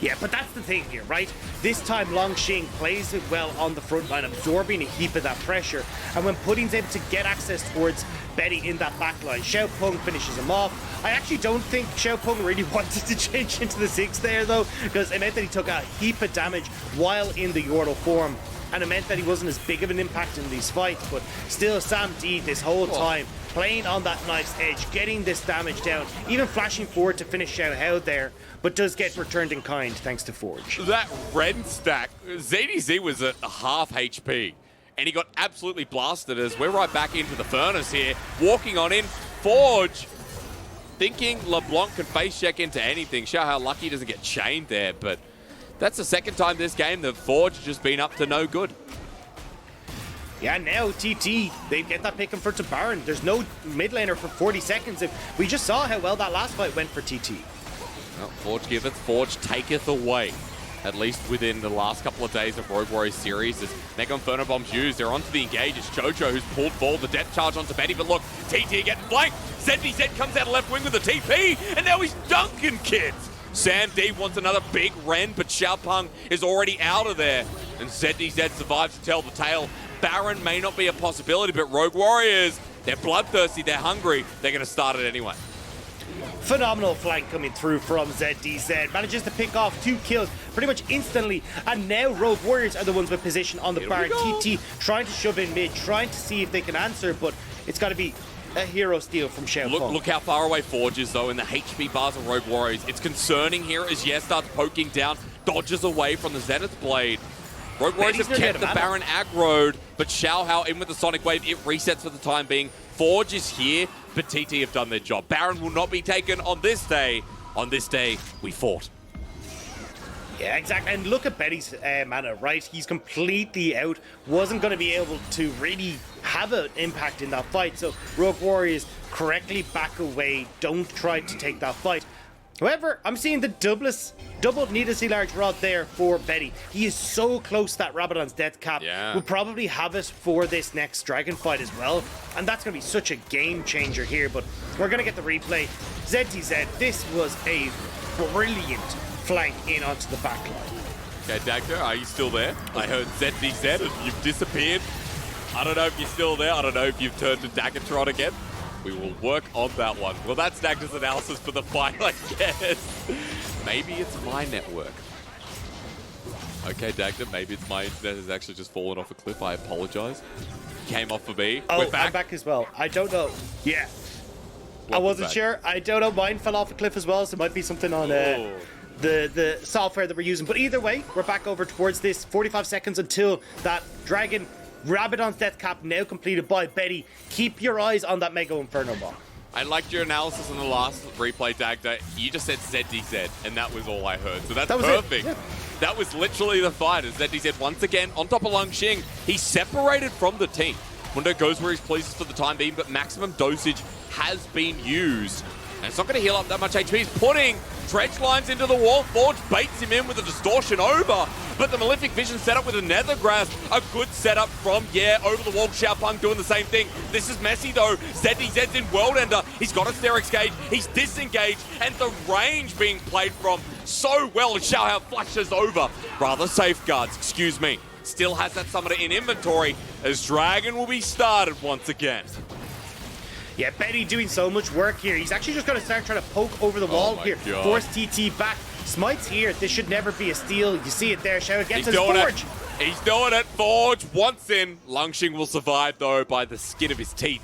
Yeah, but that's the thing here, right? This time Langx plays it well on the front line, absorbing a heap of that pressure. And when Pudding's able to get access towards Betty in that back line, Xiaopeng finishes him off. I actually don't think Xiaopeng really wanted to change into the Ziggs there though, because it meant that he took a heap of damage while in the Yordle form. And it meant that he wasn't as big of an impact in these fights, but still Sam D this whole time playing on that knife's edge, getting this damage down, even flashing forward to finish Xiaohao there, but does get returned in kind thanks to Forge. That red stack, ZWuJi was at half HP, and he got absolutely blasted as we're right back into the furnace here, walking on in. Forge thinking LeBlanc can face check into anything. Xiaohao lucky doesn't get chained there, but that's the second time this game that Forge has just been up to no good. Yeah, now TT, they get that pick and for to Baron. There's no mid laner for 40 seconds. We just saw how well that last fight went for TT. Well, Forge giveth, Forge taketh away. At least within the last couple of days of Rogue Warriors series, as Mega Inferno Bomb's used, they're onto the engage. It's Jojo who's pulled forward the death charge onto Betty, but look, TT getting flanked. ZWuJi comes out of left wing with the TP, and now he's dunking kids. Sam D wants another big Ren, but Xiaopeng is already out of there. And ZWuJi survives to tell the tale. Baron may not be a possibility, but Rogue Warriors, they're bloodthirsty, they're hungry, they're going to start it anyway. Phenomenal flank coming through from ZWuJi. Manages to pick off 2 kills pretty much instantly. And now Rogue Warriors are the ones with position on the Baron. TT trying to shove in mid, trying to see if they can answer, but it's got to be a hero steal from Xiaopeng. Look how far away Forge is, though, in the HP bars of Rogue Warriors. It's concerning here as Yes starts poking down, dodges away from the Zenith Blade. Rogue Warriors have kept the Baron aggroed, but Xiaohao in with the Sonic Wave. It resets for the time being. Forge is here, but TT have done their job. Baron will not be taken on this day. On this day, we fought. Yeah, exactly. And look at Betty's mana, right? He's completely out. Wasn't going to be able to really have an impact in that fight. So Rogue Warriors correctly back away. Don't try to take that fight. However, I'm seeing the double needlessly large rod there for Betty. He is so close to that Rabadon's death cap. Yeah. We'll probably have it for this next dragon fight as well. And that's going to be such a game changer here. But we're going to get the replay. ZDZ, this was a brilliant flank in onto the back line. Okay, Dagda, are you still there? I heard ZDZ and you've disappeared. I don't know if you're still there. I don't know if you've turned to Dagatron again. We will work on that one. Well, that's Dagda's analysis for the fight, I guess. Maybe it's my network. Okay, Dagda, maybe it's my internet has actually just fallen off a cliff. I apologize. Came off for me. Oh, We're back. I'm back as well. I don't know. Yeah. Welcome I wasn't back. sure. I don't know. Mine fell off a cliff as well, so it might be something on the software that we're using. But either way, we're back over towards this. 45 seconds until that dragon Rabadon's death cap now completed by Betty. Keep your eyes on that Mega Inferno bomb. I liked your analysis in the last replay, Dagda. You just said ZDZ, and that was all I heard. So that's perfect. Yeah. That was literally the fight. As ZDZ once again on top of Langx. He's separated from the team. Mundo goes where he's pleased for the time being, but maximum dosage has been used. And it's not going to heal up that much HP. He's putting dredge lines into the wall. Forge baits him in with a distortion over. But the Malefic Vision set up with a Nether Grasp. A good setup from, over the wall. Xiaopeng doing the same thing. This is messy though. ZDZ's in World Ender. He's got Hysterics gauge. He's disengaged. And the range being played from so well. Xiaohao flashes over. Rather safeguards, excuse me. Still has that summoner in inventory as Dragon will be started once again. Yeah, Betty doing so much work here. He's actually just going to start trying to poke over the wall here. God. Force TT back. Smite's here. This should never be a steal. You see it there. Xiao gets his doing Forge. He's doing it. Forge once in. Langx will survive, though, by the skin of his teeth.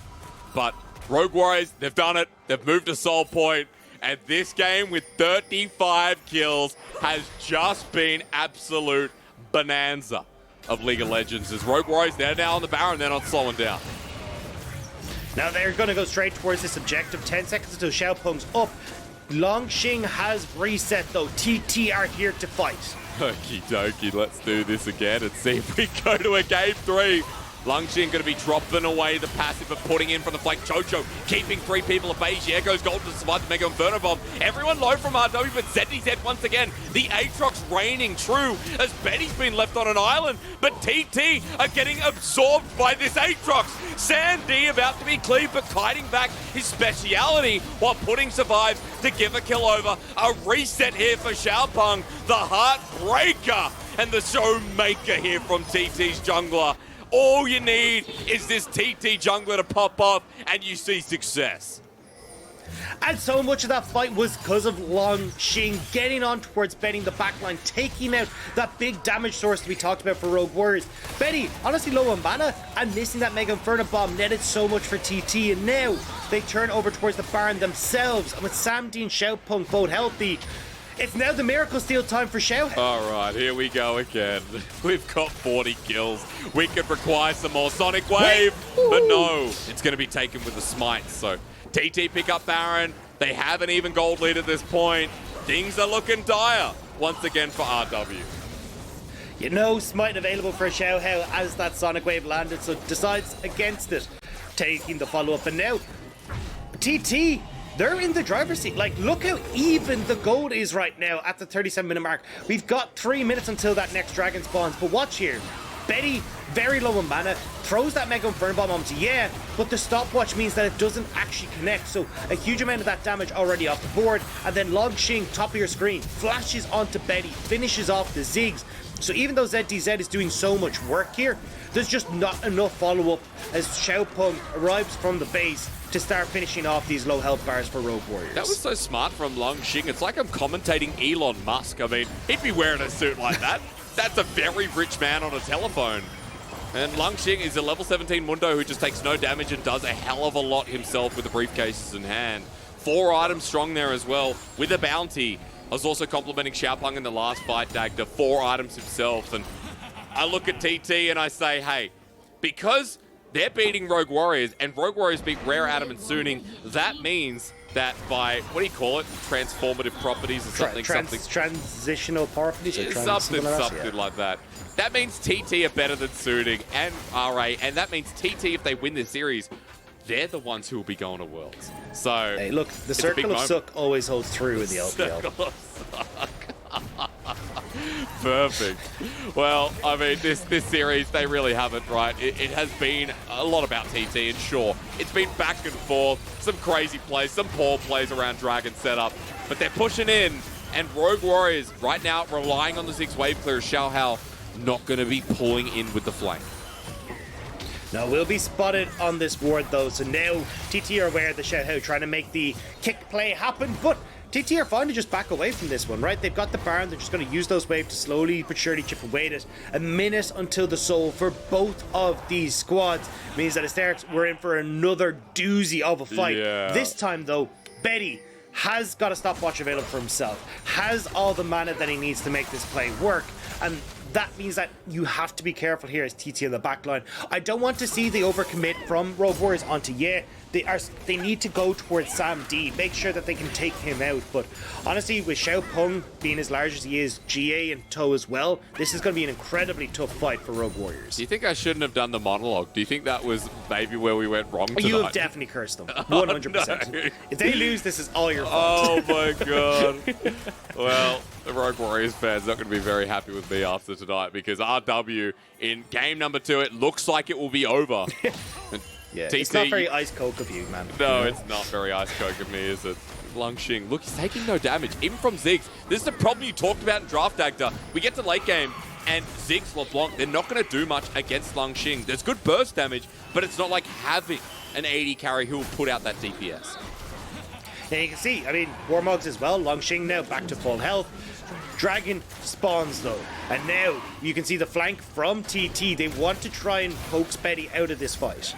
But Rogue Warriors, they've done it. They've moved to Soul Point. And this game with 35 kills has just been absolute bonanza of League of Legends. As Rogue Warriors, they're now on the Baron. They're not slowing down. Now they're going to go straight towards this objective. 10 seconds until Xiaopeng's up. Langx has reset though. TT are here to fight. Okie dokie, let's do this again and see if we go to a game 3. Langx going to be dropping away the passive but putting in from the flank. Jojo keeping 3 people at bay. Viego's gold to survive the Mega Inferno Bomb. Everyone low from RW, but ZDZ once again. The Aatrox reigning true as Betty's been left on an island, but TT are getting absorbed by this Aatrox. Sandy about to be cleaved, but kiting back his speciality while Pudding survives to give a kill over. A reset here for Xiaopeng, the Heartbreaker, and the Showmaker here from TT's jungler. All you need is this TT jungler to pop off and you see success. And so much of that fight was because of Langx getting on towards Betty the backline, taking out that big damage source that we talked about for Rogue Warriors. Betty, honestly low on mana, and missing that Mega Inferno Bomb netted so much for TT, and now they turn over towards the Baron themselves, and with Samdi and Xiaopeng both healthy, it's now the Miracle Steal time for Xiaohao. All right, here we go again. We've got 40 kills. We could require some more Sonic Wave, but no, it's going to be taken with the Smite. So TT pick up Baron. They have an even gold lead at this point. Things are looking dire once again for RW. You know, Smite available for Xiaohao as that Sonic Wave landed, so decides against it, taking the follow-up. And now, TT, they're in the driver's seat. Like, look how even the gold is right now at the 37-minute mark. We've got 3 minutes until that next dragon spawns, but watch here. Betty, very low on mana, throws that Mega Inferno Bomb onto, but the stopwatch means that it doesn't actually connect, so a huge amount of that damage already off the board, and then Langx, top of your screen, flashes onto Betty, finishes off the Ziggs. So even though ZDZ is doing so much work here, there's just not enough follow-up as Xiaopeng arrives from the base to start finishing off these low health bars for Rogue Warriors. That was so smart from Langx. It's like I'm commentating Elon Musk. I mean, he'd be wearing a suit like that. That's a very rich man on a telephone. And Langx is a level 17 Mundo who just takes no damage and does a hell of a lot himself with the briefcases in hand. 4 items strong there as well with a bounty. I was also complimenting Xiaopeng in the last fight, Dagda, 4 items himself. And I look at TT and I say, hey, because they're beating Rogue Warriors and Rogue Warriors beat Rare, Adam, and Suning, that means that by, what do you call it? Transformative properties or something? Transitional properties? Or something like that. That means TT are better than Suning and RA, and that means TT, if they win this series, they're the ones who will be going to Worlds. So, hey, look, the circle of suck always holds true in the LPL. Circle of suck. Perfect. Well, I mean, this series, they really haven't, right? It has been a lot about TT, and sure, it's been back and forth, some crazy plays, some poor plays around Dragon setup, but they're pushing in, and Rogue Warriors right now relying on the Ziggs wave clear. Xiaohao not going to be pulling in with the flank. Now, we'll be spotted on this ward, though, so now TT are aware of the Xiaohao trying to make the kick play happen, but TT are fine to just back away from this one, right? They've got the Baron, they're just going to use those waves to slowly but surely chip away at it. A minute until the soul for both of these squads means that Hysterics, we're in for another doozy of a fight. Yeah. This time, though, Betty has got a stopwatch available for himself, has all the mana that he needs to make this play work, and that means that you have to be careful here as TT in the backline. I don't want to see the overcommit from Rogue Warriors onto Ye. They need to go towards Sam D, make sure that they can take him out. But honestly, with Xiaopeng being as large as he is, GA and Toe as well, this is going to be an incredibly tough fight for Rogue Warriors. Do you think I shouldn't have done the monologue? Do you think that was maybe where we went wrong tonight? You have definitely cursed them, 100%. Oh, no. If they lose, this is all your fault. Oh my god. Well, the Rogue Warriors fans not going to be very happy with me after tonight, because RW in game number 2, it looks like it will be over. Yeah, TT, it's not very ice coke of you, man. No, it's not very ice coke of me, is it? Langx, look, he's taking no damage, even from Ziggs. This is the problem you talked about in Draft Dagda. We get to late game, and Ziggs, LeBlanc, they're not going to do much against Langx. There's good burst damage, but it's not like having an AD carry who will put out that DPS. And you can see, I mean, Warmogs as well. Langx now back to full health. Dragon spawns though, and now you can see the flank from TT. They want to try and coax Betty out of this fight.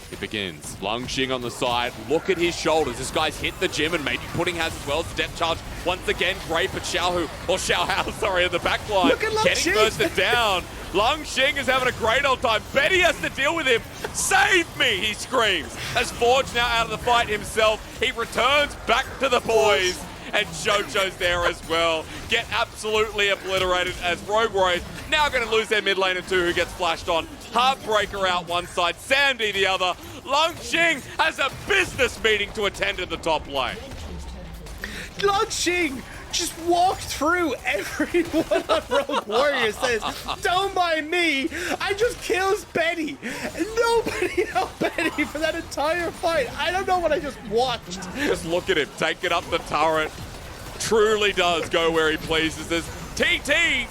It begins. Langx on the side. Look at his shoulders. This guy's hit the gym and maybe pudding has as well. Step charge once again. Great, but Xiaohao, sorry, in the back line. Look at Langx. Getting bursted down. Langx is having a great old time. Betty has to deal with him. Save me, he screams. As Forge now out of the fight himself, he returns back to the boys. And JoJo's there as well. Get absolutely obliterated as Rogue Warriors now going to lose their mid laner too, who gets flashed on. Heartbreaker out one side, Sandy the other. Langx has a business meeting to attend in the top lane. Langx just walked through everyone on Rogue Warriors, says, don't mind me, I just kills Betty. And nobody helped Betty for that entire fight. I don't know what I just watched. Just look at him, taking up the turret. Truly does go where he pleases. There's TT,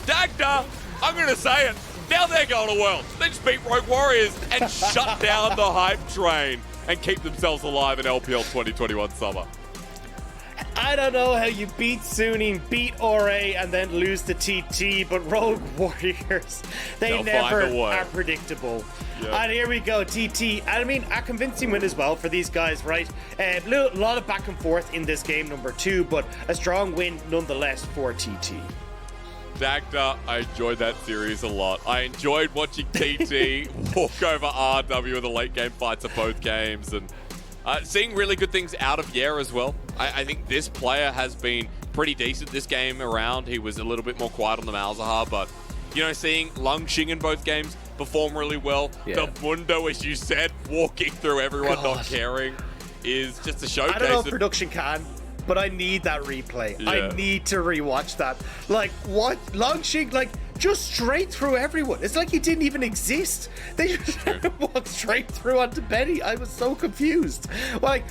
Dagda, I'm going to say it, now they're going to Worlds. They just beat Rogue Warriors and shut down the hype train and keep themselves alive in LPL 2021 Summer. I don't know how you beat Suning, beat RA, and then lose to TT, but Rogue Warriors, they'll never are predictable. Yep. And here we go, TT. I mean, a convincing win as well for these guys, right? A lot of back and forth in this game number 2, but a strong win nonetheless for TT. Dagda, I enjoyed that series a lot. I enjoyed watching TT walk over RW in the late game fights of both games, and seeing really good things out of Ye as well. I think this player has been pretty decent this game around. He was a little bit more quiet on the Malzahar, but, you know, seeing Langx in both games perform really well. Yeah. The Mundo, as you said, walking through everyone not caring is just a showcase. I don't know if production can, but I need that replay. Yeah. I need to rewatch that. Like, what? Langx, like, just straight through everyone. It's like he didn't even exist. They just walked straight through onto Betty. I was so confused. Like,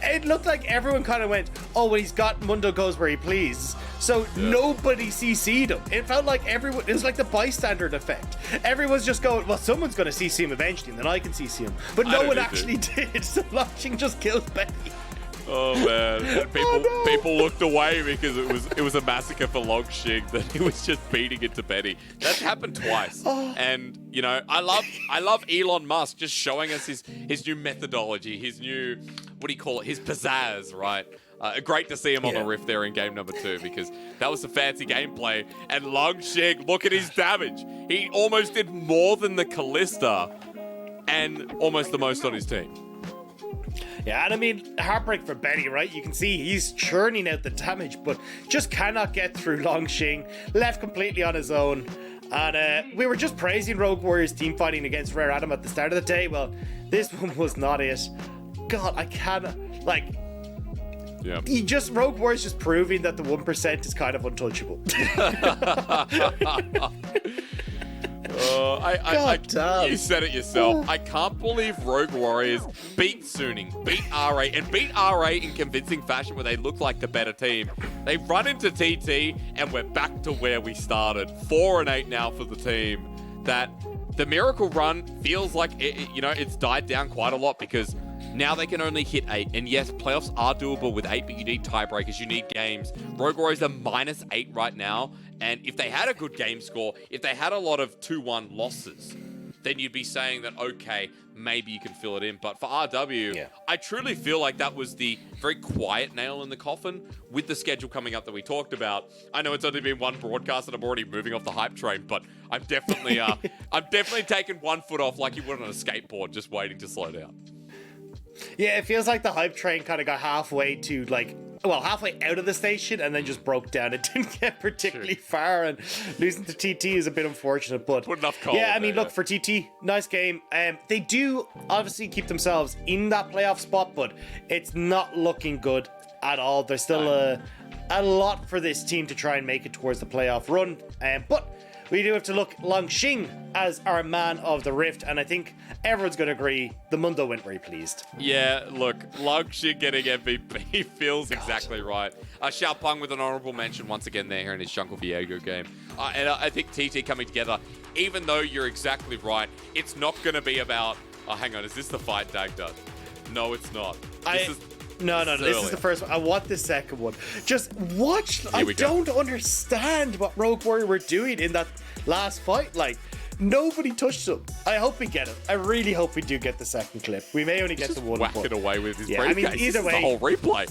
it looked like everyone kind of went, oh, well, he's got Mundo goes where he pleases. So nobody CC'd him. It felt like everyone, it was like the bystander effect. Everyone's just going, well, someone's going to CC him eventually, and then I can CC him. But no one actually did. So Langx just kills Betty. Oh man, and people looked away because it was a massacre for Langx that he was just beating into Betty. That's happened twice. And you know, I love Elon Musk just showing us his new methodology, his new, what do you call it, his pizzazz, right? Great to see him on the Rift there in game number 2, because that was a fancy gameplay. And Langx, look at his damage. He almost did more than the Kalista and almost the most on his team. Yeah, and I mean, heartbreak for Betty, right? You can see he's churning out the damage, but just cannot get through Langx, left completely on his own. And we were just praising Rogue Warriors team fighting against Rare Adam at the start of the day. Well, this one was not it. God, I can't, like, yeah. Rogue Warriors just proving that the 1% is kind of untouchable. You said it yourself. I can't believe Rogue Warriors beat Suning, beat R8, and beat R8 in convincing fashion where they look like the better team. They run into TT, and we're back to where we started. 4-8 now for the team. That the Miracle run feels like it's died down quite a lot because now they can only hit 8. And yes, playoffs are doable with 8, but you need tiebreakers, you need games. Rogue Warriors are -8 right now. And if they had a good game score, if they had a lot of 2-1 losses, then you'd be saying that, okay, maybe you can fill it in. But for RW, I truly feel like that was the very quiet nail in the coffin with the schedule coming up that we talked about. I know it's only been one broadcast and I'm already moving off the hype train, but I'm definitely taking one foot off like you would on a skateboard, just waiting to slow down. Yeah, it feels like the hype train kind of got halfway out of the station and then just broke down. It didn't get particularly far, and losing to TT is a bit unfortunate. But put enough coal look, for TT, nice game. They do obviously keep themselves in that playoff spot, but it's not looking good at all. There's still a lot for this team to try and make it towards the playoff run. But we do have to look Langx as our man of the Rift, and I think everyone's going to agree the Mundo went very pleased. Yeah, look, Langx getting MVP feels exactly right. Xiaopeng with an honorable mention once again there in his Jungle Viego game. And I think TT coming together, even though you're exactly right, it's not going to be about, hang on, is this the fight, Dagda? No, it's not. No, this is the first one. I want the second one. Just watch. I don't understand what Rogue Warrior were doing in that last fight. Like, nobody touched them. I hope we get it. I really hope we do get the second clip. We may only get the one. Whack it away with his briefcase. I mean, either way, the whole replay.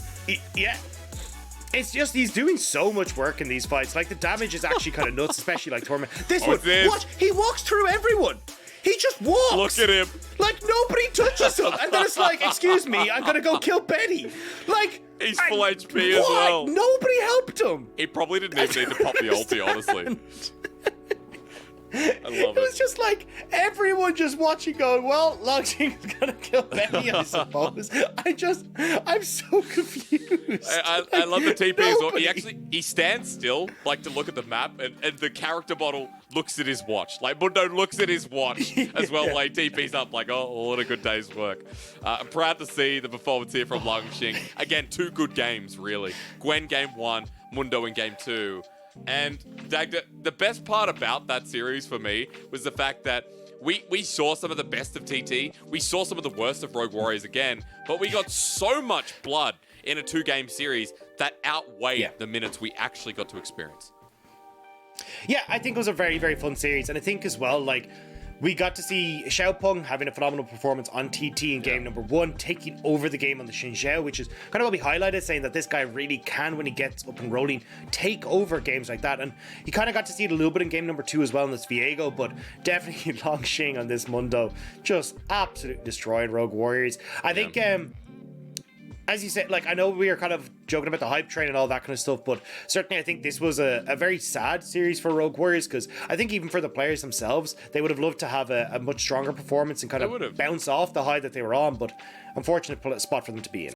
It's just he's doing so much work in these fights. Like, the damage is actually kind of nuts, especially like Torment. This one, watch. He walks through everyone. He just walks. Look at him. Like, nobody touches him. And then it's like, excuse me, I'm going to go kill Betty. Like, he's full HP as well. Nobody helped him. He probably didn't even need to pop the ulti, honestly. I love it. It was just like everyone just watching going, well, Langx is going to kill Betty, I suppose. I'm so confused. I love the TP as well. He stands still, like, to look at the map, and the character model looks at his watch. Like, Mundo looks at his watch as well, like, TP's up, like, oh, what a good day's work. I'm proud to see the performance here from Langx. Again, 2 good games, really. Gwen game 1, Mundo in game 2. And Dagda, the best part about that series for me was the fact that we saw some of the best of TT, we saw some of the worst of Rogue Warriors again, but we got so much blood in a 2-game series that outweighed the minutes we actually got to experience. Yeah, I think it was a very, very fun series, and I think as well, like, we got to see Xiaopeng having a phenomenal performance on TT in game number 1, taking over the game on the Xinjiao, which is kind of what we highlighted, saying that this guy really can, when he gets up and rolling, take over games like that. And he kind of got to see it a little bit in game number 2 as well in this Viego, but definitely Langx on this Mundo, just absolutely destroying Rogue Warriors. I think, as you said, like, I know we are kind of joking about the hype train and all that kind of stuff, but certainly I think this was a very sad series for Rogue Warriors, because I think even for the players themselves, they would have loved to have a much stronger performance and kind of bounce off the high that they were on, but unfortunate spot for them to be in.